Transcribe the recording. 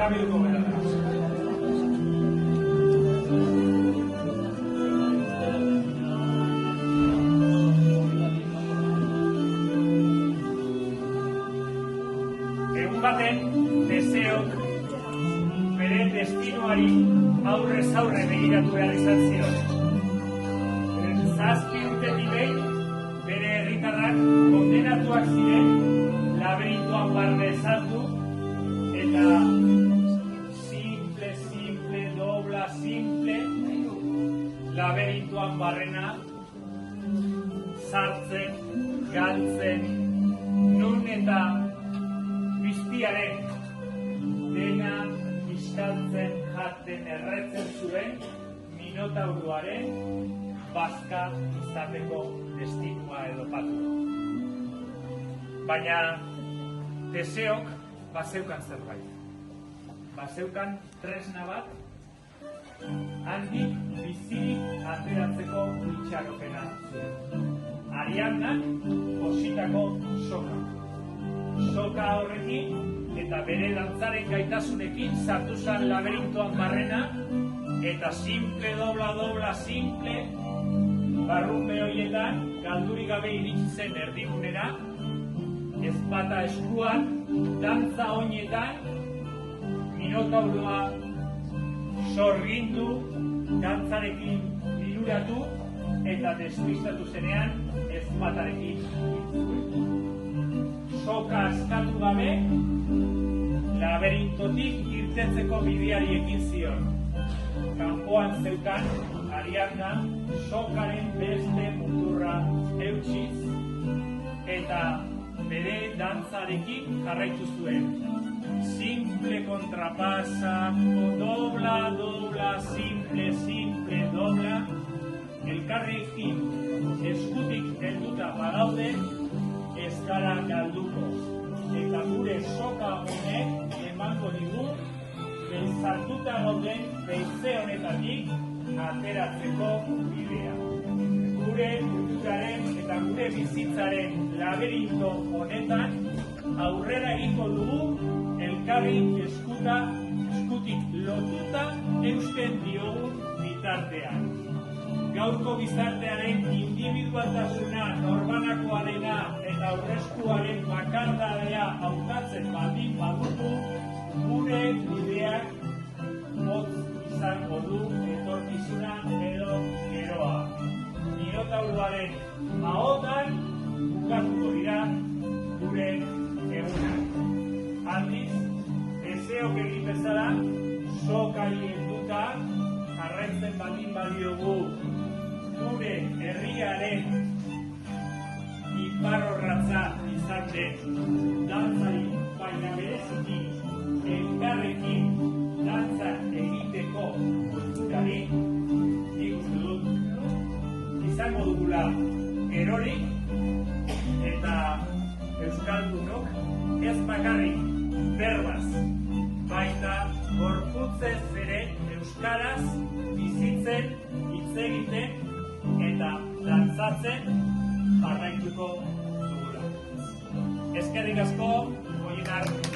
kabiluko gara. Egun baten, Teseok bere destinoari aurrez aurre begiratu behar izan zion. 7 urtetik behin, bere herritarrak kondenatuak ziren laberintoan barne sartu eta simple, dobla, laberintoan barrena sartzen, galtzen, nun eta piztiaren dena kiskaltzen, jaten, erretzen zuen Minotauroaren bazka izateko destinua edo patu. Baina Teseok bazeukan zerbait. Bazeukan tresna bat handik bizirik ateratzeko itxaropena zuen. Ariadnak jositako soka. Soka horrekin eta bere dantzaren gaitasunekin sartu zen laberintoan barrena eta simple, dobla, barrunbe horietan galdurik gabe iritsi zen erdigunera, ezpata eskuan, dantza oinetan, Minotauroa sorgindu, dantzarekin liluratu eta despistatu zenean ezpatarekin hiltzuen. Soka askatu gabe, laberintotik irtetzeko bideari ekin zion. Kanpoan zeukan, Ariadna sokaren beste muturra eutsiz eta bere dantzarekin jarraitu zuen. Simple kontrapasa, dobla, simple, dobla, elkarrekin eskutik helduta badaude, ez gara galduko. Eta gure soka honek emango digu sartuta gauden beize honetatik ateratzeko bidea. Gure kulturaren eta gure bizitzaren laberinto honetan aurrera egingo dugu elkarri eskutik lotuta eusten diogun bitartean. Gaurko gizartearen indibidualtasuna, norbanakoa dena eta aurreskuaren bakardadea hautatzen baldin badugu, gure bideak motz izango du etorkizuna edo geroa. Minotauroaren ahotan bukatuko dira gure egunak. Aldiz, Teseok egin bezala, sokari helduta jarraitzen baldin badiogu gure herriaren iparrorratza izan den dantzari, baina bereziki elkarrekin dantza egiteko kulturari, nik uste dut izango dugula gerorik eta euskaldunok ez bakarrik berbaz, baita gorputzez ere euskaraz bizitzen, hitz egiten eta dantzatzen jarraituko dugula. Eskerrik asko, Goienar.